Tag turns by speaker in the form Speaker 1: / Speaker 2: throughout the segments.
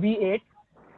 Speaker 1: B8,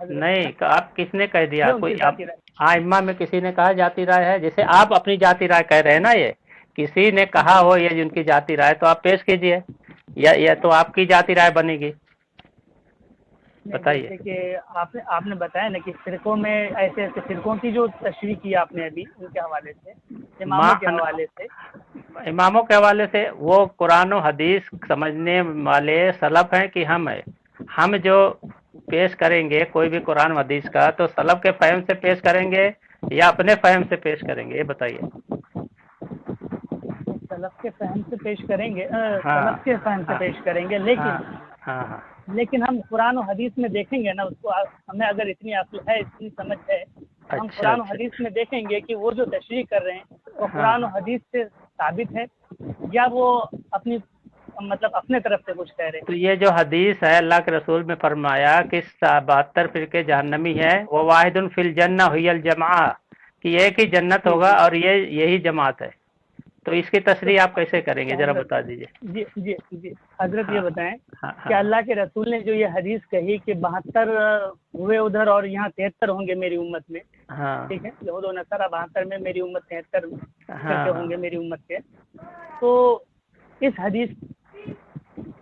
Speaker 1: حضرت؟
Speaker 2: نہیں، آپ کس نے کہہ دیا
Speaker 1: یہ
Speaker 2: آپ
Speaker 1: ان کی
Speaker 2: کو؟
Speaker 1: ذاتی رائے
Speaker 2: ائمہ میں کسی نے کہا جاتی رائے ہے؟ جیسے آپ اپنی جاتی رائے کہہ رہے ہیں نا، یہ کسی نے کہا ہو یہ جن کی جاتی رائے تو آپ پیش کیجئے، یا تو آپ کی جاتی رائے بنے گی،
Speaker 1: نہیں،
Speaker 2: بتائیے۔
Speaker 1: جیسے کہ آپ نے بتایا نا کہ فرقوں میں ایسے ایسے فرقوں کی جو تشریح کی آپ نے ابھی، ان کے حوالے سے، اماموں کے حوالے سے،
Speaker 2: اماموں کے حوالے سے وہ قرآن و حدیث سمجھنے والے سلف ہیں کہ ہم جو پیش کریں گے کوئی بھی قرآن و حدیث کا تو سلف کے فہم سے پیش کریں گے یا اپنے فہم سے پیش کریں گے، یہ بتائیے۔
Speaker 1: سلف کے فہم سے پیش کریں گے،
Speaker 2: ہاں،
Speaker 1: سلف کے فہم سے
Speaker 2: ہاں،
Speaker 1: پیش کریں گے،
Speaker 2: ہاں، ہاں،
Speaker 1: لیکن ہم قرآن و حدیث میں دیکھیں گے نا، اس کو ہمیں اگر اتنی عقل ہے، اتنی سمجھ ہے، تو ہم
Speaker 2: اچھا،
Speaker 1: قرآن و حدیث میں دیکھیں گے کہ وہ جو تشریح کر رہے ہیں وہ قرآن و حدیث سے ثابت ہے یا وہ اپنے طرف سے کچھ کہہ رہے ہیں۔
Speaker 2: تو یہ جو حدیث ہے اللہ کے رسول میں فرمایا کہ 72 فرقے جہنمی ہے، وہ واحد فی الجنہ ہوئی الجماع، کہ ایک ہی جنت ہوگا اور یہی جماعت ہے، تو اس کی تشریح آپ کیسے کریں گے ذرا بتا دیجیے۔
Speaker 1: جی جی جی حضرت یہ بتائیں
Speaker 2: ہاں،
Speaker 1: کہ اللہ کے رسول نے جو یہ حدیث کہی کہ 72 ہوئے ادھر اور یہاں 73 ہوں گے میری امت میں،
Speaker 2: ہاں،
Speaker 1: ٹھیک ہے، یہود و نصارہ 72 میں، میری امت 73
Speaker 2: ہاں،
Speaker 1: فرقے ہوں گے میری امت کے، تو اس حدیث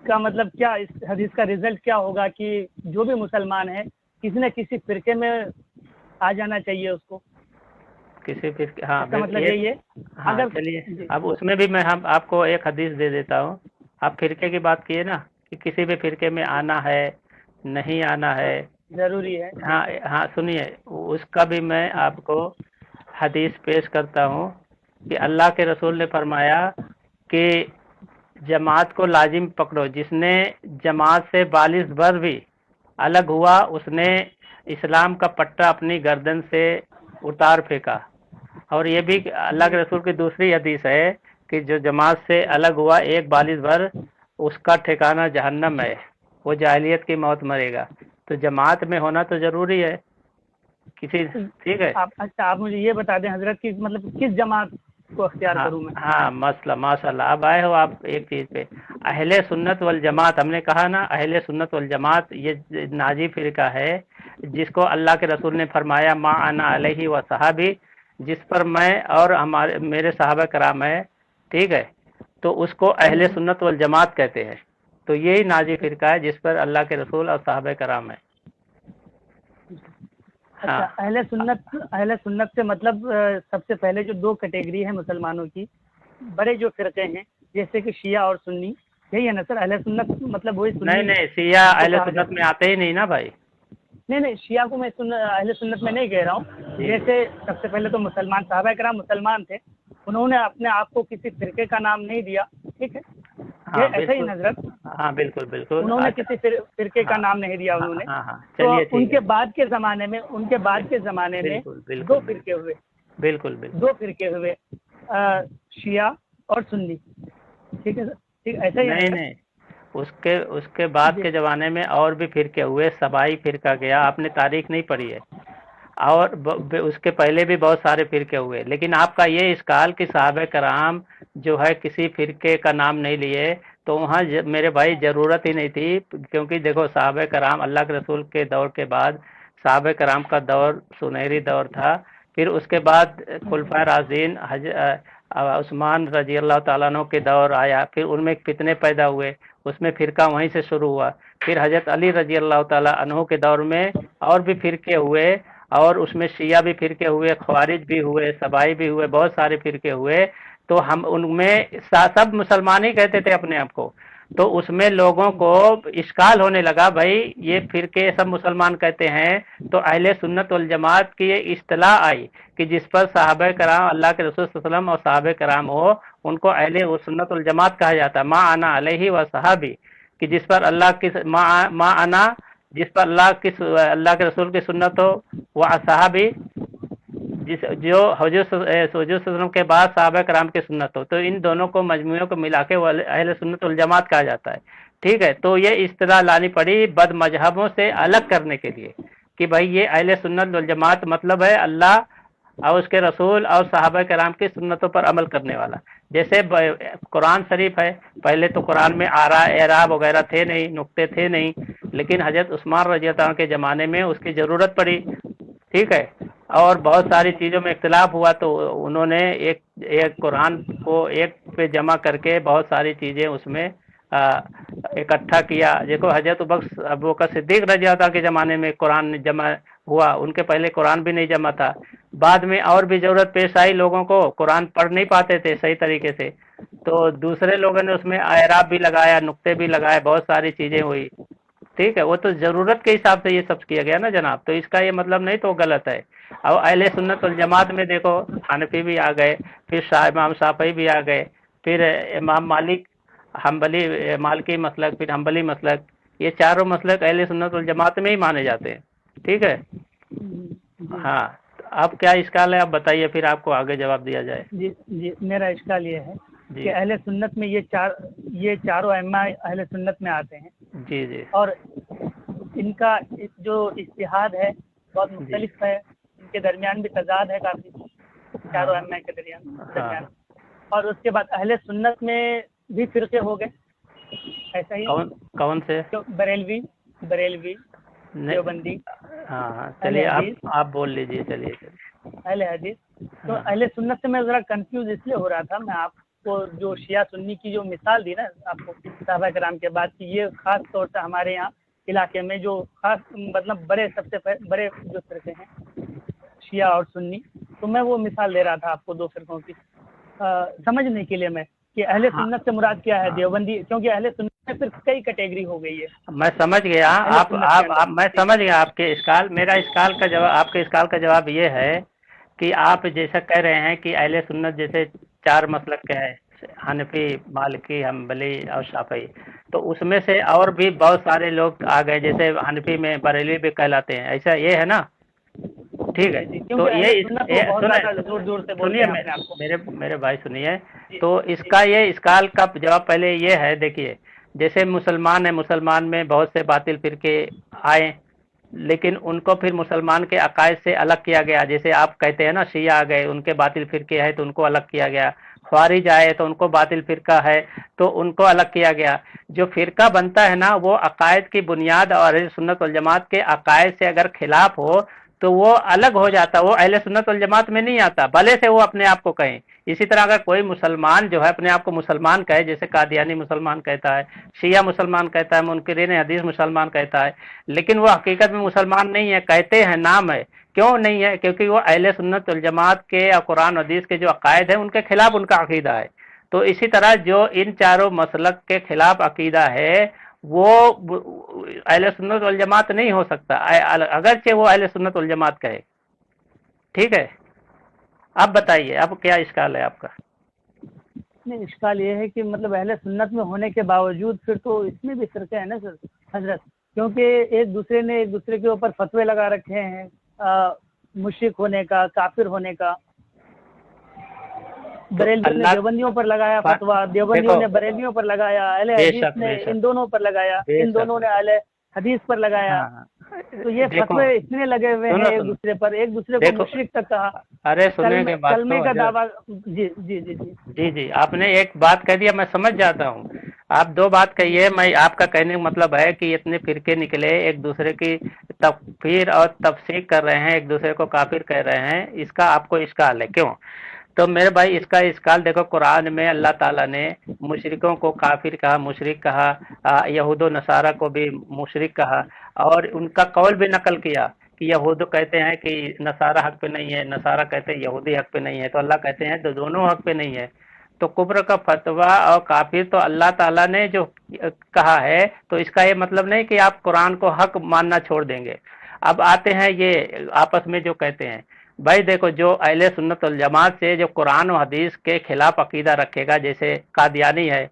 Speaker 1: کا مطلب کیا، اس حدیث کا رزلٹ کیا ہوگا کہ جو بھی مسلمان ہے کسی نہ کسی فرقے میں آ جانا چاہیے اس کو،
Speaker 2: کسی فرقے، ہاں،
Speaker 1: اس کا مطلب یہی ہے؟
Speaker 2: ہاں،
Speaker 1: اگر
Speaker 2: چلیے
Speaker 1: جی
Speaker 2: اب اس میں بھی میں آپ کو ایک حدیث دے دیتا ہوں۔ آپ فرقے کی بات کیے نا کہ کسی بھی فرقے میں آنا ہے نہیں آنا ہے،
Speaker 1: ضروری ہے،
Speaker 2: ہاں ہاں، سنیے اس کا بھی میں آپ کو حدیث پیش کرتا ہوں کہ اللہ کے رسول نے فرمایا کہ جماعت کو لازم پکڑو، جس نے جماعت سے 42 بر بھی الگ ہوا اس نے اسلام کا پٹا اپنی گردن سے اتار پھینکا۔ اور یہ بھی اللہ کے رسول کی دوسری حدیث ہے کہ جو جماعت سے الگ ہوا 42 بر اس کا ٹھکانہ جہنم ہے، وہ جاہلیت کی موت مرے گا۔ تو جماعت میں ہونا تو ضروری ہے کسی، ٹھیک ہے۔
Speaker 1: اچھا آپ مجھے یہ بتا دیں حضرت کہ مطلب کس جماعت کو اختیار کروں میں؟
Speaker 2: ہاں، مسئلہ ماشاء اللہ، اب آئے ہو آپ ایک چیز پہ، اہل سنت والجماعت، ہم نے کہا نا اہل سنت والجماعت یہ ناجی فرقہ ہے جس کو اللہ کے رسول نے فرمایا ما انا علیہ و صحابی، جس پر میں اور میرے صحابہ کرام ہے، ٹھیک ہے، تو اس کو اہل سنت والجماعت کہتے ہیں۔ تو یہی ناجی فرقہ ہے جس پر اللہ کے رسول اور صحابہ کرام ہے۔
Speaker 1: اچھا، اہل سنت سے مطلب سب سے پہلے جو دو کیٹیگری ہے مسلمانوں کی، بڑے جو فرقے ہیں جیسے کہ شیعہ اور سنی، یہی ہے نا سر اہل سنت؟ مطلب وہی سنی؟
Speaker 2: نہیں، شیعہ اہل سنت میں آتے ہی نہیں نا بھائی۔
Speaker 1: نہیں، شیعہ کو میں اہل سنت میں نہیں کہہ رہا ہوں، جیسے سب سے پہلے تو مسلمان صحابہ کرام مسلمان تھے، انہوں نے اپنے آپ کو کسی فرقے کا نام نہیں دیا، ٹھیک ہے، یہ ایسا ہی حضرت؟
Speaker 2: ہاں بالکل،
Speaker 1: انہوں نے کسی فرقے کا نام نہیں دیا انہوں نے، تو
Speaker 2: چلیے
Speaker 1: ان کے بعد کے زمانے میں دو فرقے ہوئے،
Speaker 2: بالکل
Speaker 1: دو فرقے ہوئے، شیعہ اور سنی، ٹھیک ہے سر، ٹھیک ایسا ہی؟
Speaker 2: نہیں، اس کے بعد کے زمانے میں اور بھی فرقے ہوئے، سبائی فرقہ گیا، آپ نے تاریخ نہیں پڑھی ہے، اور اس کے پہلے بھی بہت سارے فرقے ہوئے، لیکن آپ کا یہ اشکال کہ صحابہ کرام جو ہے کسی فرقے کا نام نہیں لیے، تو وہاں میرے بھائی ضرورت ہی نہیں تھی، کیونکہ دیکھو صحابہ کرام اللہ کے رسول کے دور کے بعد صحابہ کرام کا دور سنہری دور تھا، پھر اس کے بعد خلفائے راشدین عثمان رضی اللہ تعالیٰ عنہ کے دور آیا، پھر ان میں فتنے پیدا ہوئے، اس میں فرقہ وہیں سے شروع ہوا، پھر حضرت علی رضی اللہ تعالیٰ عنہ کے دور میں اور بھی فرقے ہوئے، اور اس میں شیعہ بھی فرقے ہوئے، خوارج بھی ہوئے، سبائی بھی ہوئے، بہت سارے فرقے ہوئے، تو ہم ان میں سب مسلمان ہی کہتے تھے اپنے آپ کو، تو اس میں لوگوں کو اشکال ہونے لگا، بھائی یہ فرقے سب مسلمان کہتے ہیں، تو اہل سنت والجماعت کی یہ اصطلاح آئی کہ جس پر صحابہ کرام اللہ کے رسول صلی اللہ علیہ وسلم اور صحابہ کرام ہو، ان کو اہل سنت والجماعت کہا جاتا ہے، ما انا علیہ و صحابی، کہ جس پر اللہ کی ما انا، جس پر اللہ کے رسول کی سنت ہو، وہ صحابی جو حضور صلی اللہ علیہ وسلم کے بعد صحابہ کرام کی سنت ہو، تو ان دونوں کو مجموعوں کو ملا کے وہ اہل سنت والجماعت کہا جاتا ہے، ٹھیک ہے۔ تو یہ اصطلاح لانی پڑی بد مذہبوں سے الگ کرنے کے لیے کہ بھائی یہ اہل سنت والجماعت مطلب ہے اللہ اور اس کے رسول اور صحابہ کرام کی سنتوں پر عمل کرنے والا. جیسے قرآن شریف ہے، پہلے تو قرآن میں آرا اعراب وغیرہ تھے نہیں، نقطے تھے نہیں، لیکن حضرت عثمان رضی اللہ عنہ کے زمانے میں اس کی ضرورت پڑی. ٹھیک ہے، اور بہت ساری چیزوں میں اختلاف ہوا تو انہوں نے ایک قرآن کو ایک پہ جمع کر کے بہت ساری چیزیں اس میں اکٹھا کیا. دیکھو حضرت ابوبکر صدیق رضی اللہ عنہ کے زمانے میں قرآن جمع ہوا، ان کے پہلے قرآن بھی نہیں جمع تھا. بعد میں اور بھی ضرورت پیش آئی، لوگوں کو قرآن پڑھ نہیں پاتے تھے صحیح طریقے سے، تو دوسرے لوگوں نے اس میں اعراب بھی لگایا، نقطے بھی لگائے، بہت ساری چیزیں ہوئی. ٹھیک ہے، وہ تو ضرورت کے حساب سے یہ سب کیا گیا نا جناب، تو اس کا یہ مطلب نہیں تو غلط ہے. اور اہل سنت والجماعت میں دیکھو حنفی بھی آ گئے، پھر امام شافعی بھی آ گئے، پھر امام مالک حنبلی، مالکی مسلک، پھر حنبلی مسلک، یہ چاروں مسلک اہل سنت والجماعت میں ہی مانے جاتے ہیں. ٹھیک ہے، ہاں. اب کیا اشکال ہے آپ بتائیے، پھر آپ کو آگے جواب دیا جائے.
Speaker 1: جی میرا اشکال یہ ہے کہ اہل سنت میں یہ چاروں ائمہ اہل سنت میں آتے ہیں.
Speaker 2: جی جی. اور
Speaker 1: ان کا جو اجتہاد ہے بہت مختلف ہے، ان کے درمیان بھی تضاد ہے کافی، چاروں ائمہ کے درمیان. اور اس کے بعد اہل سنت میں بھی فرقے ہو گئے، ایسا ہی
Speaker 2: کون سے؟
Speaker 1: بریلوی دیوبندی.
Speaker 2: ہاں چلیے آپ بول لیجیے. چلیے
Speaker 1: اہل حدیث. تو اہل سنت سے میں ذرا کنفیوز اس لیے ہو رہا تھا، میں آپ کو جو شیعہ سنی کی جو مثال دی نا آپ کو صحابہ کرام کے بعد، کہ یہ خاص طور سے ہمارے یہاں علاقے میں جو خاص مطلب سب سے بڑے جو فرقے ہیں شیعہ اور سنی، تو میں وہ مثال دے رہا تھا آپ کو دو فرقوں کی سمجھنے کے لیے، میں کہ اہل سنت سے مراد کیا ہے دیوبندی، کیونکہ اہل سنت میں پھر کئی کیٹیگری ہو گئی ہے. میں
Speaker 2: سمجھ گیا میں سمجھ گیا آپ کے اشکال. میرا اشکال کا جواب، آپ کے اشکال کا جواب یہ ہے کہ آپ جیسا کہہ رہے ہیں کہ اہل سنت جیسے چار مسلک کے ہے، حنفی، مالکی، حنبلی اور شافعی، تو اس میں سے اور بھی بہت سارے لوگ آ گئے، جیسے حنفی میں بریلوی بھی کہلاتے ہیں، ایسا یہ ہے نا. ٹھیک ہے، تو یہ سنیے میرے بھائی سنیے. تو اس کا یہ اشکال کا جواب پہلے یہ ہے، دیکھیے جیسے مسلمان میں بہت سے باطل فرقے آئے، لیکن ان کو پھر مسلمان کے عقائد سے الگ کیا گیا. جیسے آپ کہتے ہیں نا شیعہ آ گئے، ان کے باطل فرقے ہیں تو ان کو الگ کیا گیا. خوارج آئے تو ان کو باطل فرقہ ہے تو ان کو الگ کیا گیا. جو فرقہ بنتا ہے نا وہ عقائد کی بنیاد اور اہل سنت والجماعت کے عقائد سے اگر خلاف ہو تو وہ الگ ہو جاتا، وہ اہل سنت والجماعت میں نہیں آتا، بھلے سے وہ اپنے آپ کو کہیں. اسی طرح اگر کوئی مسلمان جو ہے اپنے آپ کو مسلمان کہے، جیسے قادیانی مسلمان کہتا ہے، شیعہ مسلمان کہتا ہے، منکرین حدیث مسلمان کہتا ہے، لیکن وہ حقیقت میں مسلمان نہیں ہے، کہتے ہیں نام ہے. کیوں نہیں ہے؟ کیونکہ وہ اہل سنت والجماعت کے اور قرآن حدیث کے جو عقائد ہیں ان کے خلاف ان کا عقیدہ ہے. تو اسی طرح جو ان چاروں مسلک کے خلاف عقیدہ ہے وہ اہل سنت والجماعت نہیں ہو سکتا، اگرچہ وہ اہل سنت والجماعت کہے. ٹھیک ہے، اب بتائیے اب کیا اشکال ہے آپ کا؟
Speaker 1: نہیں، اشکال یہ ہے کہ مطلب اہل سنت میں ہونے کے باوجود پھر تو اس میں بھی فرقے ہیں نا سر حضرت، کیونکہ ایک دوسرے نے ایک دوسرے کے اوپر فتوے لگا رکھے ہیں مشرک ہونے کا، کافر ہونے کا. بریلویوں نے دیوبندیوں پر لگایا فتوا، دیوبندیوں نے بریلویوں پر لگایا، اہل حدیث نے ان دونوں پر لگایا، ان دونوں نے اہل حدیث پر لگایا. تو یہ فتوے اتنے لگے ہوئے ہیں ایک دوسرے پر، ایک دوسرے کو مشرک تک کہا.
Speaker 2: ارے سننے کے بعد
Speaker 1: کلمے کا دعویٰ. جی جی جی
Speaker 2: جی جی آپ نے ایک بات کہہ دیا، میں سمجھ جاتا ہوں. آپ دو بات کہیے. میں آپ کا کہنے کا مطلب ہے کہ اتنے فرقے نکلے، ایک دوسرے کی تکفیر اور تفسیق کر رہے ہیں، ایک دوسرے کو کافر کہہ رہے ہیں، اس کا آپ کو اشکال ہے. کیوں؟ تو میرے بھائی اس کا اشکال دیکھو، قرآن میں اللہ تعالیٰ نے مشرکوں کو کافر کہا، مشرک کہا، یہود و نصارہ کو بھی مشرک کہا، اور ان کا قول بھی نقل کیا کہ یہود کہتے ہیں کہ نصارہ حق پہ نہیں ہے، نصارہ کہتے ہیں یہودی حق پہ نہیں ہے، تو اللہ کہتے ہیں تو دونوں حق پہ نہیں ہے. تو کفر کا فتویٰ اور کافر تو اللہ تعالیٰ نے جو کہا ہے، تو اس کا یہ مطلب نہیں کہ آپ قرآن کو حق ماننا چھوڑ دیں گے. اب آتے ہیں یہ آپس میں جو کہتے ہیں، بھائی دیکھو جو اہل سنت والجماعت سے جو قرآن و حدیث کے خلاف عقیدہ رکھے گا، جیسے قادیانی ہے،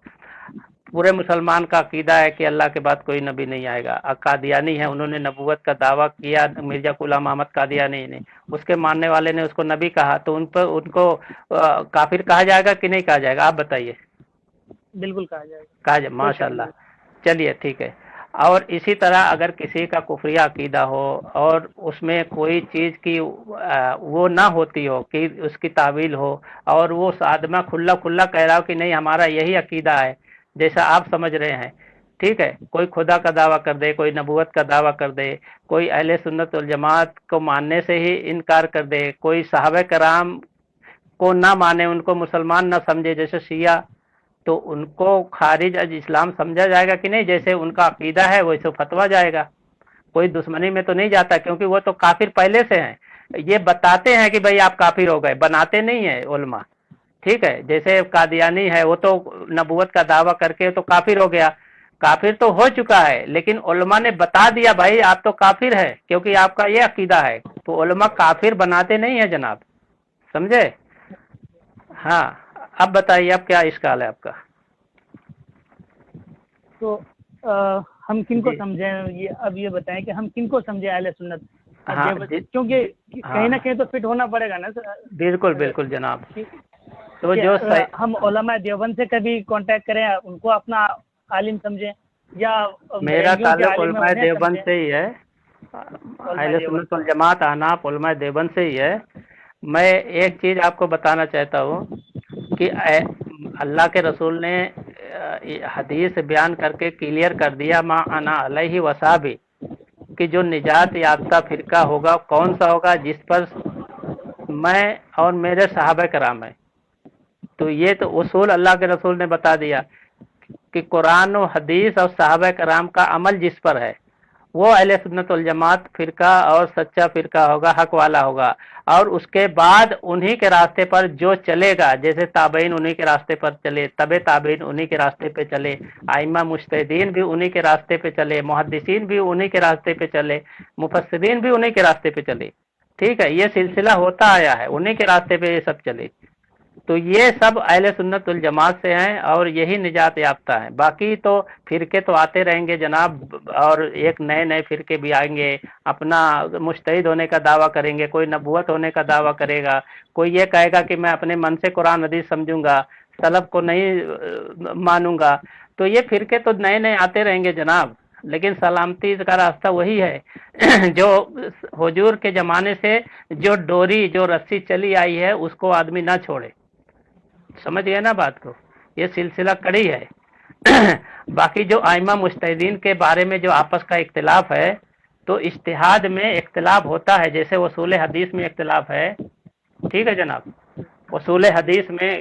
Speaker 2: پورے مسلمان کا عقیدہ ہے کہ اللہ کے بعد کوئی نبی نہیں آئے گا. قادیانی ہے، انہوں نے نبوت کا دعویٰ کیا، مرزا غلام احمد قادیانی نے، اس کے ماننے والے نے اس کو نبی کہا، تو ان کو کافر کہا جائے گا کہ نہیں کہا جائے گا؟ آپ بتائیے.
Speaker 1: بالکل کہا جائے گا.
Speaker 2: ماشاء اللہ. چلیے ٹھیک ہے. اور اسی طرح اگر کسی کا کفریہ عقیدہ ہو اور اس میں کوئی چیز کی وہ نہ ہوتی ہو کہ اس کی تعویل ہو، اور وہ آدمی کھلا کھلا کہہ رہا ہو کہ نہیں ہمارا یہی عقیدہ ہے جیسا آپ سمجھ رہے ہیں، ٹھیک ہے، کوئی خدا کا دعویٰ کر دے، کوئی نبوت کا دعویٰ کر دے، کوئی اہل سنت والجماعت کو ماننے سے ہی انکار کر دے، کوئی صحابہ کرام کو نہ مانے، ان کو مسلمان نہ سمجھے جیسے شیعہ، تو ان کو خارج از اسلام سمجھا جائے گا کہ نہیں؟ جیسے ان کا عقیدہ ہے ویسے فتویٰ جائے گا، کوئی دشمنی میں تو نہیں جاتا، کیونکہ وہ تو کافر پہلے سے ہیں، یہ بتاتے ہیں کہ بھئی آپ کافر ہو گئے، بناتے نہیں ہیں علماء، ٹھیک ہے، جیسے قادیانی ہے وہ تو نبوت کا دعویٰ کر کے تو کافر ہو گیا، کافر تو ہو چکا ہے، لیکن علماء نے بتا دیا بھائی آپ تو کافر ہے کیونکہ آپ کا یہ عقیدہ ہے، تو علماء کافر بناتے نہیں ہیں جناب، سمجھے؟ ہاں، اب بتائیے اب کیا اشکال ہے آپ کا؟
Speaker 1: تو ہم کن کو
Speaker 2: جی
Speaker 1: سمجھیں، یہ اب یہ بتائیں کہ ہم کن کو سمجھیں اہل سنت؟
Speaker 2: ہاں
Speaker 1: کیونکہ کہیں نہ کہیں تو فٹ ہونا پڑے گا نا
Speaker 2: بالکل بالکل جناب، تو
Speaker 1: کہ
Speaker 2: جو
Speaker 1: ہم علماء دیوبند سے کبھی کانٹیکٹ کریں، ان کو اپنا عالم سمجھیں، یا
Speaker 2: میرا
Speaker 1: بریلویوں کے
Speaker 2: تعلق
Speaker 1: عالم میں
Speaker 2: علماء
Speaker 1: انہیں
Speaker 2: دیوبند
Speaker 1: سمجھیں؟
Speaker 2: سے ہی ہے،
Speaker 1: علماء
Speaker 2: اہل
Speaker 1: دیوبند
Speaker 2: سنت والجماعت احناف علماء دیوبند سے ہی ہے۔ میں ایک چیز آپ کو بتانا چاہتا ہوں کہ اللہ کے رسول نے حدیث بیان کر کے کلیئر کر دیا ما انا علیہ وصحبی، کہ جو نجات یافتہ فرقہ ہوگا کون سا ہوگا؟ جس پر میں اور میرے صحابہ کرام ہیں۔ تو یہ تو اصول اللہ کے رسول نے بتا دیا کہ قرآن و حدیث اور صحابہ کرام کا عمل جس پر ہے وہ اہل سنت والجماعت فرقہ اور سچا فرقہ ہوگا، حق والا ہوگا، اور اس کے بعد انہی کے راستے پر جو چلے گا، جیسے تابعین انہی کے راستے پر چلے، تبع تابعین انہی کے راستے پہ چلے، ائمہ مجتہدین بھی انہی کے راستے پہ چلے، محدثین بھی انہی کے راستے پہ چلے، مفسرین بھی انہی کے راستے پہ چلے، ٹھیک ہے، یہ سلسلہ ہوتا آیا ہے، انہی کے راستے پہ یہ سب چلے، تو یہ سب اہل سنت والجماعت سے ہیں اور یہی نجات یافتہ ہیں۔ باقی تو فرقے تو آتے رہیں گے جناب، اور ایک نئے نئے فرقے بھی آئیں گے، اپنا مجتہد ہونے کا دعویٰ کریں گے، کوئی نبوت ہونے کا دعویٰ کرے گا، کوئی یہ کہے گا کہ میں اپنے من سے قرآن حدیث سمجھوں گا، سلف کو نہیں مانوں گا، تو یہ فرقے تو نئے نئے آتے رہیں گے جناب، لیکن سلامتی کا راستہ وہی ہے جو حضور کے زمانے سے جو ڈوری جو رسی چلی آئی ہے اس کو آدمی نہ چھوڑے، سمجھ گئے نا بات کو؟ یہ سلسلہ کڑی ہے۔ باقی جو ائمہ مجتہدین کے بارے میں جو آپس کا اختلاف ہے، تو اجتہاد میں اختلاف ہوتا ہے، جیسے اصول حدیث میں اختلاف ہے، ٹھیک ہے جناب، اصول حدیث میں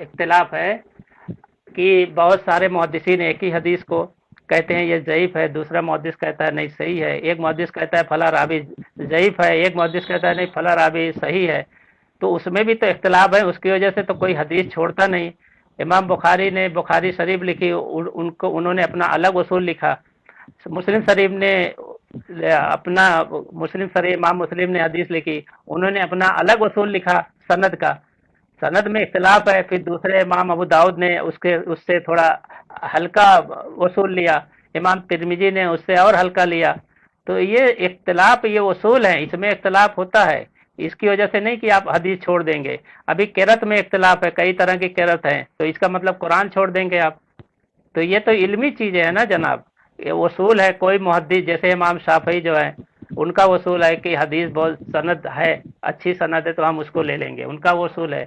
Speaker 2: اختلاف ہے کہ بہت سارے محدثین ایک ہی حدیث کو کہتے ہیں یہ ضعیف ہے، دوسرا محدث کہتا ہے نہیں صحیح ہے، ایک محدث کہتا ہے فلاں راوی ضعیف ہے، ایک محدث کہتا ہے نہیں فلاں راوی صحیح ہے، تو اس میں بھی تو اختلاف ہے، اس کی وجہ سے تو کوئی حدیث چھوڑتا نہیں۔ امام بخاری نے بخاری شریف لکھی، انہوں نے اپنا الگ اصول لکھا، مسلم شریف نے اپنا امام مسلم نے حدیث لکھی، انہوں نے اپنا الگ اصول لکھا سند کا، سند میں اختلاف ہے، پھر دوسرے امام ابو داؤد نے اس سے تھوڑا ہلکا اصول لیا، امام ترمذی نے اس سے اور ہلکا لیا، تو یہ اختلاف، یہ اصول ہیں، اس میں اختلاف ہوتا ہے، اس کی وجہ سے نہیں کہ آپ حدیث چھوڑ دیں گے۔ ابھی قرأت میں اختلاف ہے، کئی طرح کی قرأت ہیں، تو اس کا مطلب قرآن چھوڑ دیں گے آپ؟ تو یہ تو علمی چیزیں ہیں نا جناب، یہ اصول ہے، کوئی محدث جیسے امام شافعی جو ہیں ان کا اصول ہے کہ حدیث بہت سند ہے، اچھی سند ہے تو ہم اس کو لے لیں گے، ان کا اصول ہے۔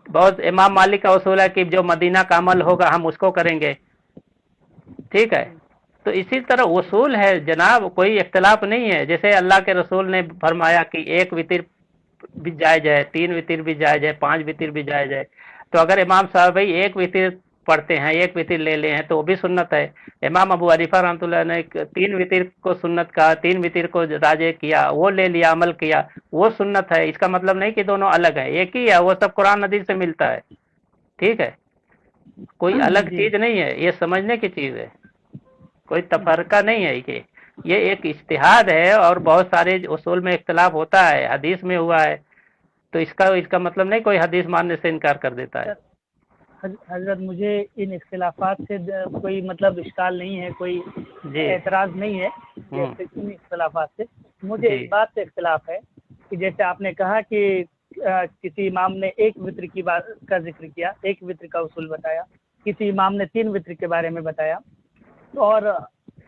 Speaker 2: بہت امام مالک کا اصول ہے کہ جو مدینہ کا عمل ہوگا ہم اس کو کریں گے، ٹھیک ہے، تو اسی طرح اصول ہے جناب، کوئی اختلاف نہیں ہے۔ جیسے اللہ کے رسول نے فرمایا کہ ایک وتر بھی جائز ہے، 3 وتر بھی جائز ہے، 5 وتر بھی جائز ہے، تو اگر امام صاحب بھائی ایک وتر پڑھتے ہیں، ایک وتر لے لے ہیں تو وہ بھی سنت ہے۔ امام ابو حنیفہ رحمۃ اللہ نے 3 وتر کو سنت کہا، 3 وتر کو راجع کیا، وہ لے لیا، عمل کیا، وہ سنت ہے، اس کا مطلب نہیں کہ دونوں الگ ہیں، ایک ہی ہے، وہ سب قرآن حدیث سے ملتا ہے، ٹھیک ہے، کوئی الگ
Speaker 1: جی
Speaker 2: چیز نہیں ہے، یہ سمجھنے کی چیز ہے، کوئی تفرقہ نہیں ہے، یہ ایک اجتہاد ہے، اور بہت سارے اصول میں اختلاف ہوتا ہے، حدیث میں ہوا ہے، تو اس کا مطلب نہیں کوئی حدیث ماننے سے انکار کر دیتا ہے۔
Speaker 1: حضرت مجھے ان اختلافات سے کوئی مطلب اشکال نہیں ہے، کوئی
Speaker 2: جی
Speaker 1: اعتراض نہیں ہے ان اختلافات سے، مجھے
Speaker 2: جی
Speaker 1: اس بات سے اختلاف ہے کہ جیسے آپ نے کہا کہ کسی امام نے ایک وتر کی بات کا ذکر کیا، ایک وتر کا اصول بتایا، کسی امام نے 3 وتر کے بارے میں بتایا، اور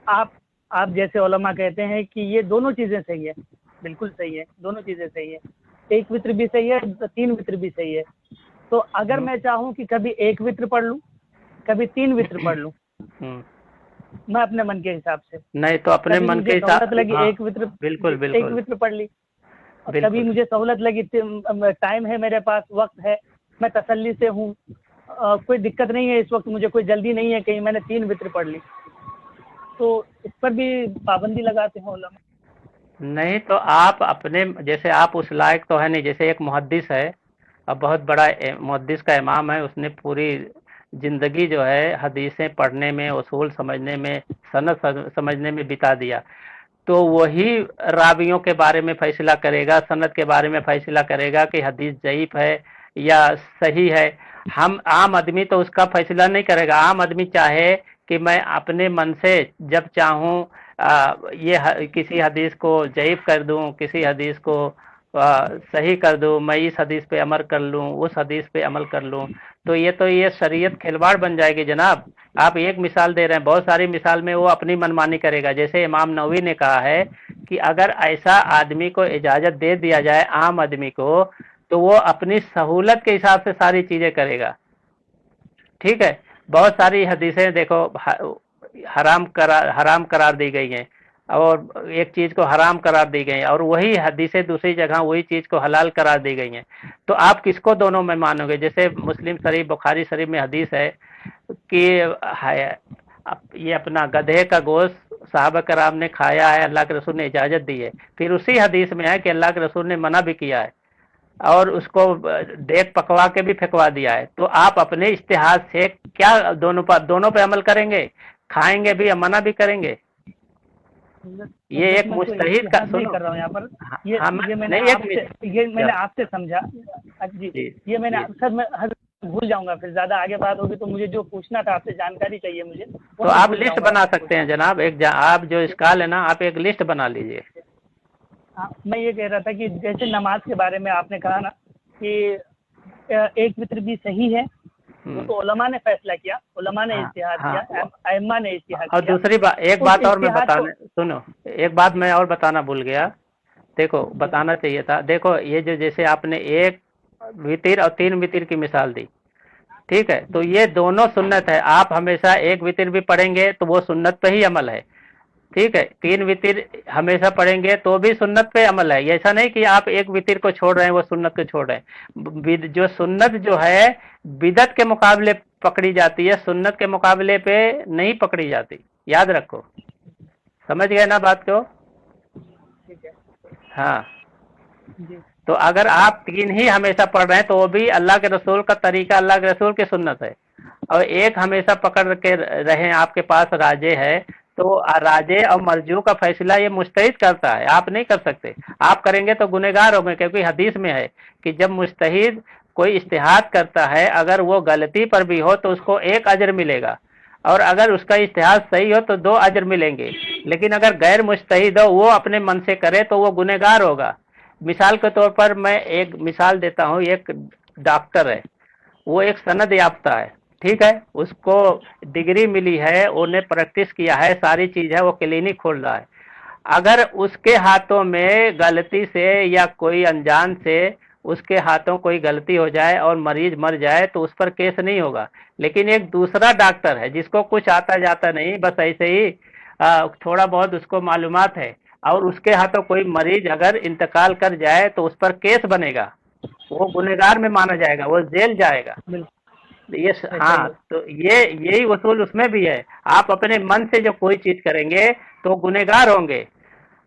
Speaker 1: آپ جیسے علماء کہتے ہیں کہ یہ دونوں چیزیں صحیح ہے، بالکل صحیح ہے، دونوں چیزیں صحیح ہے، ایک وطر بھی صحیح ہے، 3 وطر بھی صحیح ہے. تو اگر میں چاہوں کہ کبھی 1 وطر پڑھ لوں، کبھی 3 وطر پڑھ لوں، میں اپنے من کے حساب سے،
Speaker 2: نہیں تو اپنے
Speaker 1: کبھی
Speaker 2: من
Speaker 1: مجھے
Speaker 2: کے
Speaker 1: سہولت
Speaker 2: حساب،
Speaker 1: لگی
Speaker 2: ہاں
Speaker 1: 1 وطر،
Speaker 2: بالکل
Speaker 1: 1
Speaker 2: بالکل
Speaker 1: وطر پڑھ لی، اور کبھی
Speaker 2: بالکل
Speaker 1: مجھے سہولت لگی، ٹائم ہے میرے پاس، وقت ہے، میں تسلی سے ہوں، کوئی دقت نہیں ہے، اس وقت مجھے کوئی جلدی نہیں ہے کہیں، میں نے 3 وطر پڑھ لی، تو اس پر بھی پابندی لگاتے ہیں علماء.
Speaker 2: نہیں تو آپ اپنے، جیسے آپ اس لائق تو ہے نہیں، جیسے ایک محدث ہے، اب بہت بڑا محدث کا امام ہے، اس نے پوری زندگی جو ہے حدیثیں پڑھنے میں، اصول سمجھنے میں، سند سمجھنے میں بتا دیا، تو وہی راویوں کے بارے میں فیصلہ کرے گا، سند کے بارے میں فیصلہ کرے گا کہ حدیث ضعیف ہے یا صحیح ہے. ہم عام آدمی تو اس کا فیصلہ نہیں کرے گا. عام آدمی چاہے کہ میں اپنے من سے جب چاہوں یہ کسی حدیث کو ضعیف کر دوں، کسی حدیث کو صحیح کر دوں، میں اس حدیث پہ عمل کر لوں، اس حدیث پہ عمل کر لوں، تو یہ شریعت کھلواڑ بن جائے گی جناب. آپ ایک مثال دے رہے ہیں، بہت ساری مثال میں وہ اپنی منمانی کرے گا. جیسے امام نووی نے کہا ہے کہ اگر ایسا آدمی کو اجازت دے دیا جائے، عام آدمی کو، تو وہ اپنی سہولت کے حساب سے ساری چیزیں کرے گا. ٹھیک ہے، بہت ساری حدیثیں دیکھو حرام قرار دی گئی ہیں، اور ایک چیز کو حرام قرار دی گئی ہیں، اور وہی حدیثیں دوسری جگہ وہی چیز کو حلال قرار دی گئی ہیں. تو آپ کس کو دونوں میں مانو گے؟ جیسے مسلم شریف، بخاری شریف میں حدیث ہے کہ یہ اپنا گدھے کا گوشت صحابہ کرام نے کھایا ہے، اللہ کے رسول نے اجازت دی ہے. پھر اسی حدیث میں ہے کہ اللہ کے رسول نے منع بھی کیا ہے، اور اس کو دیکھ پکوا کے بھی پھینکوا دیا ہے. تو آپ اپنے اجتہاد سے کیا دونوں پہ عمل کریں گے؟ کھائیں گے بھی، منع بھی کریں گے. یہ ایک
Speaker 1: میں کوئی
Speaker 2: مجتہد کا،
Speaker 1: اجتہاد نہیں
Speaker 2: سنو،
Speaker 1: کر رہا ہوں یہاں پر، یہ میں نے
Speaker 2: نہیں
Speaker 1: آپ سے سمجھا جی، یہ میں نے سر، میں بھول جاؤں گا، پھر زیادہ آگے بات ہوگی تو مجھے جو پوچھنا تھا آپ سے، جانکاری چاہیے مجھے،
Speaker 2: تو آپ لسٹ بنا سکتے ہیں جناب. آپ جو اسکال ہے نا، آپ ایک لسٹ بنا لیجئے.
Speaker 1: میں یہ کہہ رہا تھا کہ جیسے نماز کے بارے میں آپ نے کہا نا کہ 1 وطر بھی صحیح ہے، وہ تو علماء نے فیصلہ کیا، علماء نے اجتہاد کیا، ائمہ نے اجتہاد
Speaker 2: اور
Speaker 1: کیا.
Speaker 2: دوسری بات، ایک بات اور میں بتانا، سنو، ایک بات میں اور بتانا بھول گیا. دیکھو، بتانا چاہیے تھا. دیکھو، یہ جو جیسے آپ نے 1 وطر اور 3 وطر کی مثال دی، ٹھیک ہے، تو یہ دونوں سنت ہے. آپ ہمیشہ 1 وطر بھی پڑھیں گے تو وہ سنت پہ ہی عمل ہے، ٹھیک ہے. 3 وطر ہمیشہ پڑھیں گے تو بھی سنت پہ عمل ہے. ایسا نہیں کہ آپ 1 وطر کو چھوڑ رہے ہیں، وہ سنت کو چھوڑ رہے ہیں. جو سنت جو ہے بدعت کے مقابلے پکڑی جاتی ہے، سنت کے مقابلے پہ نہیں پکڑی جاتی. یاد رکھو، سمجھ گئے نا بات کو؟ ہاں. تو اگر آپ 3 ہی ہمیشہ پڑھ رہے ہیں تو وہ بھی اللہ کے رسول کا طریقہ، اللہ کے رسول کی سنت ہے. اور 1 ہمیشہ پکڑ کے رہیں، آپ کے پاس راجے ہے، تو راجے اور مرجو کا فیصلہ یہ مجتہد کرتا ہے، آپ نہیں کر سکتے. آپ کریں گے تو گنہگار ہوں گے، کیونکہ حدیث میں ہے کہ جب مجتہد کوئی اجتہاد کرتا ہے، اگر وہ غلطی پر بھی ہو تو اس کو 1 اجر ملے گا، اور اگر اس کا اجتہاد صحیح ہو تو 2 اجر ملیں گے. لیکن اگر غیر مجتہد ہو، وہ اپنے من سے کرے، تو وہ گنہگار ہوگا. مثال کے طور پر میں ایک مثال دیتا ہوں. ایک ڈاکٹر ہے، وہ ایک سند یافتہ ہے، ٹھیک ہے، اس کو ڈگری ملی ہے، انہیں پریکٹس کیا ہے، ساری چیز ہے، وہ کلینک کھول رہا ہے. اگر اس کے ہاتھوں میں غلطی سے یا کوئی انجان سے اس کے ہاتھوں کوئی غلطی ہو جائے اور مریض مر جائے تو اس پر کیس نہیں ہوگا. لیکن ایک دوسرا ڈاکٹر ہے جس کو کچھ آتا جاتا نہیں، بس ایسے ہی تھوڑا بہت اس کو معلومات ہے، اور اس کے ہاتھوں کوئی مریض اگر انتقال کر جائے تو اس پر کیس بنے گا، وہ گنہگار میں مانا جائے گا، وہ جیل جائے گا. ہاں، تو یہی اصول اس میں بھی ہے. آپ اپنے من سے جو کوئی چیز کریں گے تو گنہگار ہوں گے،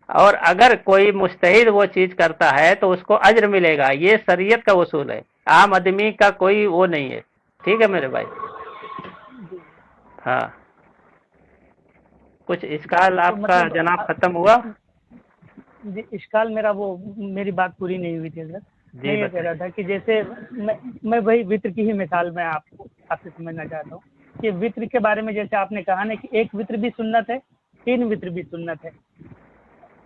Speaker 2: اور اگر کوئی مجتہد وہ چیز کرتا ہے تو اس کو اجر ملے گا. یہ شریعت کا اصول ہے، عام آدمی کا کوئی وہ نہیں ہے. ٹھیک ہے میرے بھائی؟ ہاں. کچھ اشکال آپ کا جناب ختم ہوا؟
Speaker 1: جی، اشکال میرا، وہ میری بات پوری نہیں ہوئی تھی سر. میں یہ کہہ رہا تھا کہ جیسے میں وہی وطر کی ہی مثال میں آپ سے سمجھنا چاہتا ہوں کہ وطر کے بارے میں جیسے آپ نے کہا نا کہ 1 وطر بھی سنت ہے، 3 وطر بھی سنت ہے.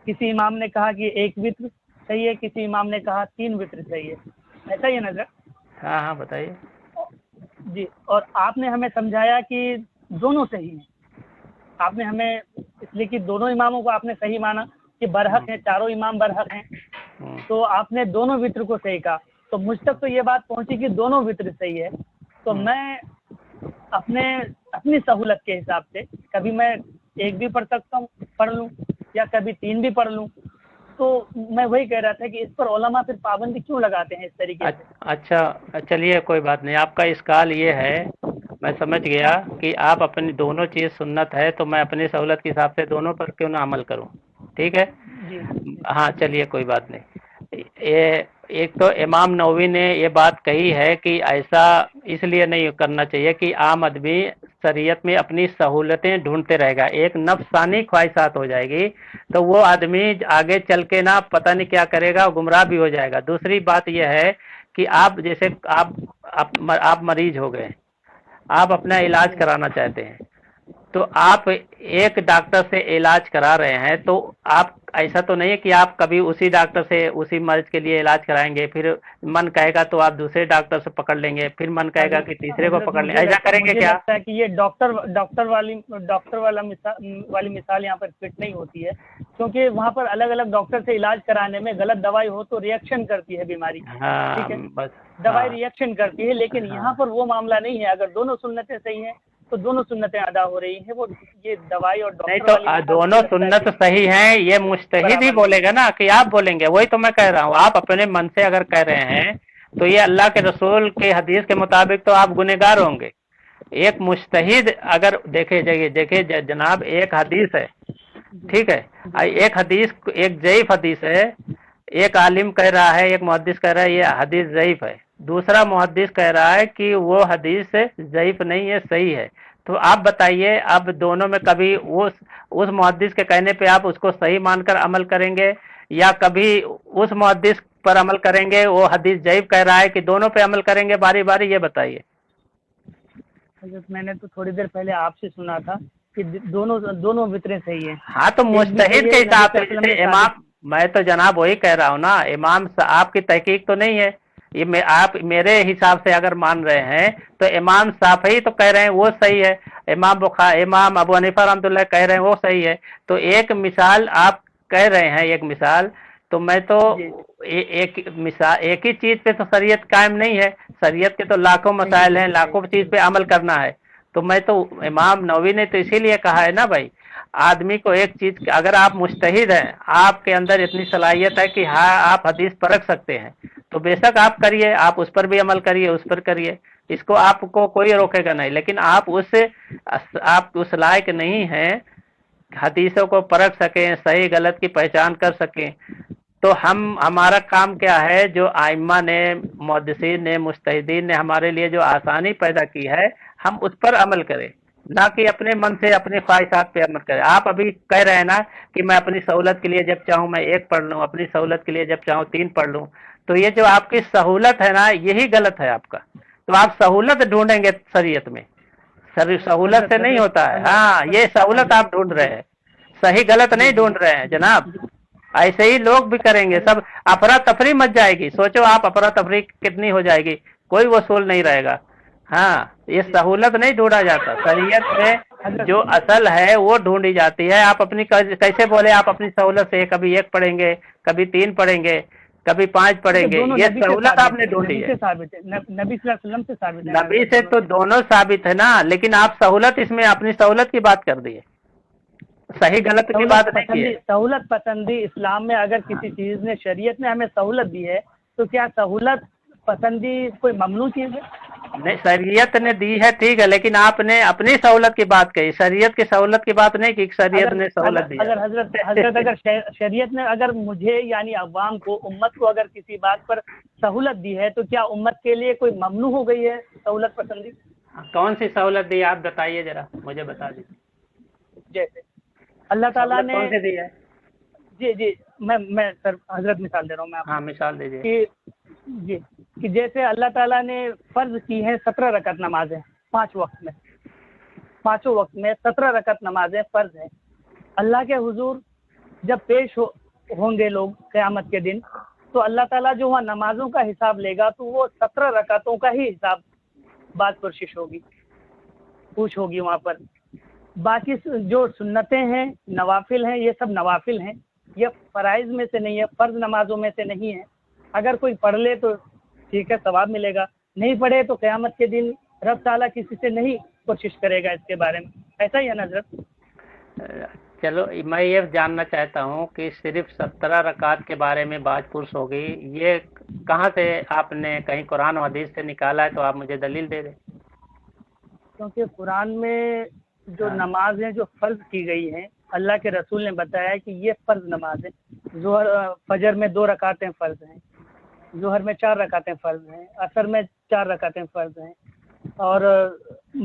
Speaker 1: کسی امام نے کہا کہ 1 وطر صحیح ہے، کسی امام نے کہا 3 وطر صحیح ہے. ایسا ہی ہے نا سر؟
Speaker 2: ہاں ہاں، بتائیے.
Speaker 1: جی، اور آپ نے ہمیں سمجھایا کہ دونوں صحیح ہیں. آپ نے ہمیں اس لیے کہ دونوں اماموں کو آپ نے صحیح مانا کہ برحق ہیں، چاروں امام برحق ہیں، تو آپ نے دونوں وطر کو صحیح کہا، تو مجھ تک تو یہ بات پہنچی کہ دونوں وطر صحیح ہے، تو میں اپنی سہولت کے حساب سے کبھی میں ایک بھی پڑھ سکتا ہوں، پڑھ لوں، یا کبھی 3 بھی پڑھ لوں. تو میں وہی کہہ رہا تھا کہ اس پر علماء پھر پابندی کیوں لگاتے ہیں اس طریقے سے؟
Speaker 2: اچھا چلیے کوئی بات نہیں، آپ کا اسکال یہ ہے، میں سمجھ گیا کہ آپ اپنی دونوں چیز سنت ہے تو میں اپنی سہولت کے حساب سے دونوں پر کیوں نہ عمل کروں، ٹھیک ہے؟
Speaker 1: جی
Speaker 2: ہاں چلیے کوئی بات نہیں. ایک تو امام نووی نے یہ بات کہی ہے کہ ایسا اس لیے نہیں کرنا چاہیے کہ عام آدمی شریعت میں اپنی سہولتیں ڈھونڈتے رہے گا، ایک نفسانی خواہشات ہو جائے گی تو وہ آدمی آگے چل کے نا پتہ نہیں کیا کرے گا، گمراہ بھی ہو جائے گا. دوسری بات یہ ہے کہ آپ جیسے آپ مریض ہو گئے، آپ اپنا علاج کرانا چاہتے ہیں، تو آپ ایک ڈاکٹر سے علاج کرا رہے ہیں، تو آپ ایسا تو نہیں ہے کہ آپ کبھی اسی ڈاکٹر سے اسی مرض کے لیے علاج کرائیں گے، پھر من کہے گا تو آپ دوسرے ڈاکٹر سے پکڑ لیں گے، پھر من کہے گا کہ تیسرے کو پکڑ لیں گے، ایسا کریں گے
Speaker 1: مجھے
Speaker 2: کیا؟
Speaker 1: لگتا ہے کہ یہ ڈاکٹر والی مثال یہاں پر فٹ نہیں ہوتی ہے، کیونکہ وہاں پر الگ الگ ڈاکٹر سے علاج کرانے میں غلط دوائی ہو تو ریئیکشن کرتی ہے بیماری،
Speaker 2: ہاں
Speaker 1: ٹھیک ہے،
Speaker 2: بس
Speaker 1: دوائی ریئیکشن کرتی ہے، لیکن
Speaker 2: ہاں
Speaker 1: یہاں پر وہ معاملہ نہیں ہے. اگر دونوں سنتیں صحیح ہیں تو دونوں سنتیں ادا ہو رہی ہیں. وہ یہ دوائی اور
Speaker 2: نہیں
Speaker 1: ڈاکٹر
Speaker 2: تو
Speaker 1: والی مثال
Speaker 2: دونوں
Speaker 1: مجھے لگتا ہے
Speaker 2: سنت
Speaker 1: کہ
Speaker 2: صحیح ہیں، یہ مجتہد ہی
Speaker 1: برابر
Speaker 2: بولے
Speaker 1: نہیں
Speaker 2: گا نا کہ آپ بولیں گے، وہی تو میں کہہ رہا ہوں. آپ اپنے من سے اگر کہہ رہے ہیں تو یہ اللہ کے رسول کے حدیث کے مطابق تو آپ گنہگار ہوں گے. ایک مجتہد اگر دیکھے جناب، ایک حدیث ہے، ٹھیک ہے، ایک حدیث ایک ضعیف حدیث ہے، ایک عالم کہہ رہا ہے، ایک محدث کہہ رہا ہے یہ حدیث ضعیف ہے، دوسرا محدث کہہ رہا ہے کہ وہ حدیث ضعیف نہیں ہے، صحیح ہے. تو آپ بتائیے، اب دونوں میں کبھی اس محدث کے کہنے پہ آپ اس کو صحیح مان کر عمل کریں گے، یا کبھی اس محدث پر عمل کریں گے وہ حدیث ضعیف کہہ رہا ہے کہ دونوں پہ عمل کریں گے باری باری؟ یہ بتائیے.
Speaker 1: حضرت میں نے تو تھوڑی دیر پہلے آپ سے سنا تھا کہ دونوں وطریں صحیح ہیں.
Speaker 2: ہاں تو
Speaker 1: ایک بھی
Speaker 2: مجتہد
Speaker 1: صحیح
Speaker 2: کے
Speaker 1: ہے، نبی
Speaker 2: حساب
Speaker 1: صلی
Speaker 2: سے
Speaker 1: اللہ علیہ وسلم
Speaker 2: جیسے
Speaker 1: نے ثابت.
Speaker 2: امام، میں تو جناب وہی کہہ رہا ہوں نا، امام آپ کی تحقیق تو نہیں ہے، یہ آپ میرے حساب سے اگر مان رہے ہیں تو امام شافعی تو کہہ رہے ہیں وہ صحیح ہے، امام ابو حنیفہ رحمۃ اللہ کہہ رہے ہیں وہ صحیح ہے. تو ایک مثال آپ کہہ رہے ہیں، ایک مثال، تو میں تو
Speaker 1: جی
Speaker 2: ایک مثال، ایک ہی چیز پہ تو شریعت قائم نہیں ہے، شریعت کے تو لاکھوں
Speaker 1: صحیح
Speaker 2: مسائل ہیں، لاکھوں چیز پہ عمل کرنا ہے. تو میں تو امام نووی نے تو اسی لیے کہا ہے نا بھائی، آدمی کو ایک چیز، اگر آپ مجتہد ہیں، آپ کے اندر اتنی صلاحیت ہے کہ ہاں آپ حدیث پرکھ سکتے ہیں، تو بے شک آپ کریے، آپ اس پر بھی عمل کریے، اس پر کریے، اس کو آپ کو کوئی روکے گا نہیں. لیکن آپ اس لائق نہیں ہیں حدیثوں کو پرکھ سکیں، صحیح غلط کی پہچان کر سکیں. تو ہمارا کام کیا ہے، جو ائمہ نے، محدثین نے، مجتہدین نے ہمارے لیے جو آسانی پیدا کی ہے، ہم اس پر عمل کریں، نہ کہ اپنے من سے اپنی خواہشات پہ عمل کریں. آپ ابھی کہہ رہے ہیں نا کہ میں اپنی سہولت کے لیے جب چاہوں میں 1 پڑھ لوں، اپنی سہولت کے لیے جب چاہوں 3 پڑھ لوں، تو یہ جو آپ کی سہولت ہے نا، یہی غلط ہے آپ کا. تو آپ سہولت ڈھونڈیں گے شریعت میں، سہولت سے نہیں ہوتا ہے. ہاں یہ سہولت آپ ڈھونڈ رہے ہیں، صحیح غلط
Speaker 1: جی
Speaker 2: نہیں
Speaker 1: جی
Speaker 2: ڈھونڈ رہے ہیں جناب. ایسے ہی لوگ بھی کریں گے، سب افراتفری مچ جائے گی. سوچو آپ افراتفری کتنی ہو جائے گی، کوئی وصول نہیں رہے گا. ہاں یہ
Speaker 1: جی
Speaker 2: سہولت نہیں ڈھونڈا جاتا، شریعت میں
Speaker 1: حضرت
Speaker 2: جو اصل ہے وہ ڈھونڈی جاتی ہے. آپ اپنی کیسے بولے آپ اپنی سہولت سے کبھی 1 پڑھیں گے، کبھی 3 پڑھیں گے، کبھی 5 پڑھیں گے،
Speaker 1: دونوں
Speaker 2: یہ
Speaker 1: نبی سے
Speaker 2: سہولت آپ
Speaker 1: ثابت
Speaker 2: نے
Speaker 1: ہے،
Speaker 2: ڈھونڈی
Speaker 1: نبی
Speaker 2: ہے.
Speaker 1: سے ثابت ہے، نبی صلی اللہ علیہ وسلم سے ثابت ہے نا
Speaker 2: نبی
Speaker 1: حضرت
Speaker 2: سے
Speaker 1: دونوں
Speaker 2: تو
Speaker 1: چیزیں.
Speaker 2: دونوں ثابت ہے نا، لیکن آپ سہولت، اس میں اپنی سہولت کی بات کر دی ہے، صحیح غلط کی بات نہیں کی ہے.
Speaker 1: سہولت پسندی اسلام میں اگر
Speaker 2: ہاں
Speaker 1: کسی چیز نے، شریعت نے ہمیں سہولت دی ہے، تو کیا سہولت پسندی کوئی ممنوع چیز ہے؟
Speaker 2: نہیں، شریعت نے دی ہے ٹھیک ہے، لیکن آپ نے اپنی سہولت کی بات کہی، شریعت کی سہولت کی بات نہیں کی. شریعت نے سہولت دی
Speaker 1: اگر حضرت اگر شریعت نے اگر مجھے یعنی عوام کو، امت کو اگر کسی بات پر سہولت دی ہے، تو کیا امت کے لیے کوئی ممنوع ہو گئی ہے سہولت پسندی؟
Speaker 2: کون سی سہولت دی آپ بتائیے ذرا، مجھے بتا دیجیے.
Speaker 1: جیسے اللہ تعالیٰ
Speaker 2: سہولت
Speaker 1: نے،
Speaker 2: کون سی دی ہے؟
Speaker 1: جی میں سر حضرت مثال دے رہا ہوں میں آپ
Speaker 2: ہاں
Speaker 1: کو
Speaker 2: مثال دیجیے.
Speaker 1: کہ جی، کہ جیسے اللہ تعالیٰ نے فرض کی ہیں 17 رکعت نمازیں 5 وقت میں، 5 وقت میں 17 رکعت نمازیں فرض ہیں. اللہ کے حضور جب پیش ہوں گے لوگ قیامت کے دن، تو اللہ تعالیٰ جو وہاں نمازوں کا حساب لے گا، تو وہ 17 رکعتوں کا ہی حساب بات پرشش ہوگی، پوچھ ہوگی وہاں پر. باقی جو سنتیں ہیں نوافل ہیں یہ سب نوافل ہیں، یہ فرائض میں سے نہیں ہے، فرض نمازوں میں سے نہیں ہے۔ اگر کوئی پڑھ لے تو ٹھیک ہے ثواب ملے گا، نہیں پڑھے تو قیامت کے دن رب تعالیٰ کسی سے نہیں کوشش کرے گا اس کے بارے میں، ایسا ہی ہے نا حضرت؟
Speaker 2: چلو میں یہ جاننا چاہتا ہوں کہ صرف 17 رکعت کے بارے میں بات پرس ہوگی، یہ کہاں سے آپ نے کہیں قرآن و حدیث سے نکالا ہے؟ تو آپ مجھے دلیل دے دیں۔
Speaker 1: کیونکہ قرآن میں جو نماز ہیں جو فرض کی گئی ہیں، اللہ کے رسول نے بتایا کہ یہ فرض نماز ہے۔ ظہر فجر میں 2 رکعتیں فرض ہیں، ظہر میں 4 رکعتیں فرض ہیں، عصر میں 4 رکعتیں فرض ہیں، اور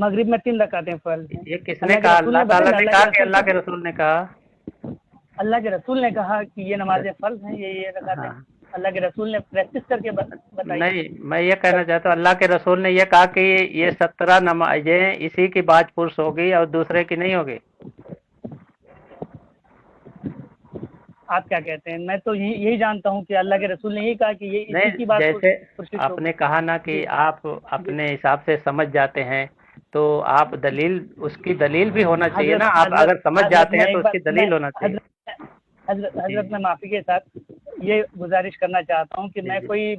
Speaker 1: مغرب میں 3 رکعتیں فرض ہیں۔
Speaker 2: یہ کس نے کہا؟ اللہ تعالیٰ نے کہا کہ اللہ کے رسول نے کہا؟
Speaker 1: اللہ کے رسول نے کہا کہ یہ نمازیں فرض ہیں، یہ رکعتیں اللہ کے رسول نے پریکٹس کر کے بتائی۔
Speaker 2: نہیں، میں یہ کہنا چاہتا ہوں اللہ کے رسول نے یہ کہا کہ یہ 17 نمازیں اسی کی بات پرس ہوگی اور دوسرے کی نہیں ہوگی۔
Speaker 1: آپ کیا کہتے ہیں؟ میں تو یہی جانتا ہوں کہ اللہ کے رسول نے یہی کہا کہ یہ اسی کی
Speaker 2: نہیں،
Speaker 1: بات
Speaker 2: جیسے آپ نے کہا نا کہ آپ اپنے حساب سے سمجھ جاتے ہیں، تو آپ دلیل، اس کی دلیل بھی ہونا چاہیے نا۔ آپ اگر سمجھ جاتے ہیں تو اس کی دلیل ہونا چاہیے۔
Speaker 1: حضرت میں معافی کے ساتھ یہ گزارش کرنا چاہتا ہوں کہ میں کوئی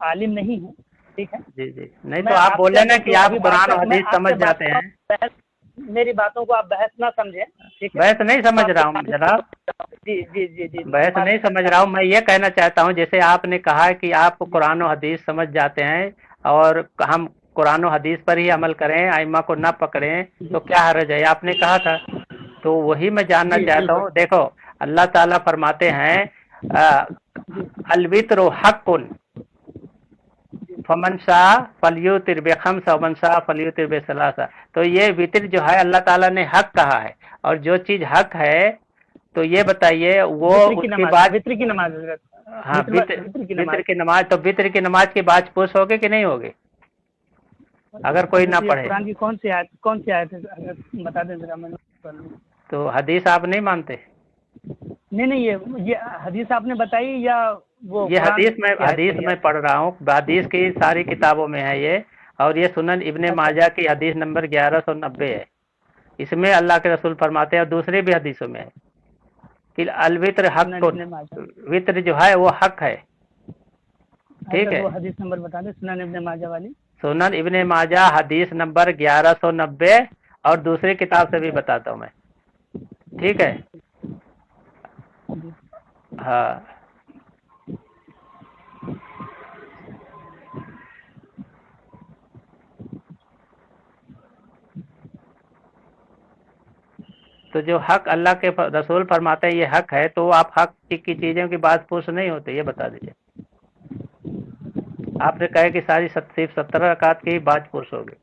Speaker 1: عالم نہیں ہوں، ٹھیک ہے؟
Speaker 2: جی جی، نہیں تو آپ بولے نا کہ آپ قرآن و حدیث سمجھ جاتے ہیں۔
Speaker 1: میری باتوں کو آپ بحث نہ سمجھیں، ٹھیک ہے؟
Speaker 2: بحث نہیں سمجھ رہا ہوں جناب،
Speaker 1: جی جی جی جی،
Speaker 2: بحث نہیں سمجھ رہا ہوں۔ میں یہ کہنا چاہتا ہوں جیسے آپ نے کہا کہ آپ قرآن و حدیث سمجھ جاتے ہیں اور ہم قرآن و حدیث پر ہی عمل کریں، ائمہ کو نہ پکڑیں، تو کیا حرج ہے؟ آپ نے کہا تھا، تو وہی میں جاننا چاہتا ہوں۔ دیکھو اللہ تعالیٰ فرماتے ہیں الوتر حق فمن شاء فلیوتر بخمس ومن شاء فلیوتر بثلاث۔ تو یہ وتر جو ہے اللہ تعالیٰ نے حق کہا ہے، اور جو چیز حق ہے تو یہ بتائیے وہ اس کے بعد
Speaker 1: وتر کی نماز،
Speaker 2: ہاں وتر کی نماز، تو وتر کی نماز کی بات پوچھ ہوگی کہ نہیں ہوگی اگر کوئی نہ پڑھے؟
Speaker 1: قرآن کی کون سی آیت ہے بتا دیں ذرا، میں
Speaker 2: تو حدیث آپ نہیں مانتے؟
Speaker 1: نہیں، یہ حدیث آپ نے بتائی یا وہ؟
Speaker 2: یہ حدیث میں پڑھ رہا ہوں، حدیث کی ساری کتابوں میں ہے یہ، اور یہ سنن ابن ماجہ کی حدیث نمبر 1190 ہے۔ اس میں اللہ کے رسول فرماتے ہیں، اور دوسری بھی حدیثوں میں ہے کہ الوتر حق، وتر جو ہے وہ حق ہے، ٹھیک ہے؟
Speaker 1: حدیث نمبر بتا دیں سنن ابن ماجہ والی۔ سنن
Speaker 2: ابن ماجہ حدیث نمبر 1190، اور دوسری کتاب سے بھی بتاتا ہوں میں، ٹھیک ہے؟ ہاں تو جو حق اللہ کے رسول فرماتے ہیں یہ حق ہے، تو آپ حق کی چیزوں کی بات پوچھ نہیں ہوتے، یہ بتا دیجیے۔ آپ نے کہا کہ ساری صرف 17 رکعت کی بات پوچھ ہوگی۔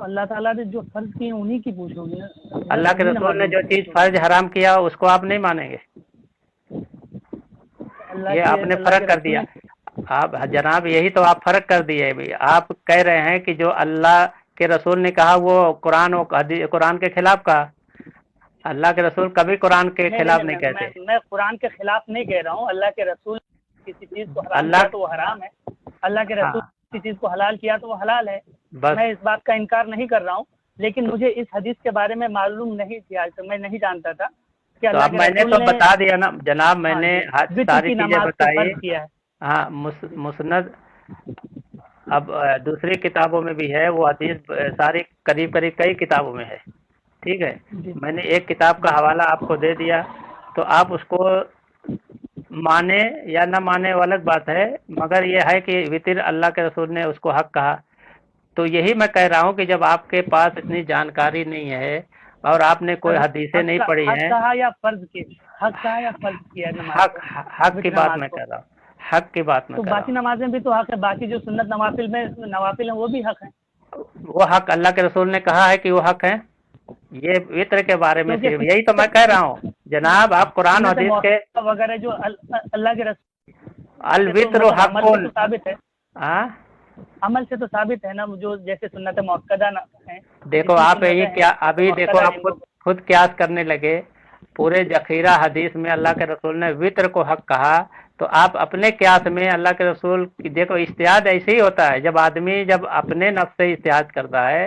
Speaker 1: اللہ تعالیٰ نے جو فرض کی ہیں انہی کی پوچھ ہوگی۔
Speaker 2: اللہ کے رسول نے جو چیز فرض حرام کیا اس کو آپ نہیں مانیں گے؟ یہ آپ نے فرق کر دیا۔ آپ جناب یہی تو آپ فرق کر دیے۔ آپ کہہ رہے ہیں کہ جو اللہ کے رسول نے کہا وہ قرآن کے خلاف کہا۔ اللہ کے رسول کبھی قرآن کے خلاف نہیں کہتے۔
Speaker 1: میں قرآن کے خلاف نہیں کہہ رہا ہوں۔ اللہ کے رسول کسی چیز کو حرام کیا تو وہ حرام ہے، اللہ کے رسول کسی چیز کو حلال کیا تو وہ حلال ہے۔ میں اس بات کا انکار نہیں کر رہا ہوں، لیکن مجھے اس حدیث کے بارے میں معلوم نہیں تھی، آج تک میں نہیں جانتا تھا کہ اللہ کے
Speaker 2: رسول نے تو بتا دیا نا جناب، میں نے ساری چیزیں بتائی۔ ہاں مسند، اب دوسری کتابوں میں بھی ہے وہ حدیث، ساری قریب کئی کتابوں میں ہے، ٹھیک ہے؟ میں نے ایک کتاب کا حوالہ آپ کو دے دیا، تو آپ اس کو مانے یا نہ مانے وہ الگ بات ہے، مگر یہ ہے کہ وتر اللہ کے رسول نے اس کو حق کہا۔ تو یہی میں کہہ رہا ہوں کہ جب آپ کے پاس اتنی جانکاری نہیں ہے اور آپ نے کوئی حدیثیں نہیں پڑھی ہیں،
Speaker 1: حق کہا یا فرض کیا؟
Speaker 2: حق کی بات میں کہہ رہا ہوں، حق کی بات میں کہہ رہا ہوں۔
Speaker 1: باقی نمازیں بھی تو حق ہے، باقی جو سنت نوافل ہیں وہ بھی حق ہیں۔ وہ
Speaker 2: حق اللہ کے رسول نے کہا ہے کہ وہ حق ہیں۔ یہ وطر کے بارے میں صرف یہی تو میں کہہ رہا ہوں جناب۔ آپ قرآن حدیث کے
Speaker 1: وغیرہ جو اللہ کے رسول
Speaker 2: الوتر حق
Speaker 1: ثابت ہے، عمل سے تو ثابت ہے نا، جو جیسے سنت موقدہ ہیں۔
Speaker 2: دیکھو آپ یہ کیا ابھی دیکھو آپ خود قیاس کرنے لگے۔ پورے ذخیرہ حدیث میں اللہ کے رسول نے وطر کو حق کہا، تو آپ اپنے قیاس میں اللہ کے رسول کی دیکھو۔ اجتہاد ایسے ہی ہوتا ہے، جب آدمی اپنے نفس سے اجتہاد کرتا ہے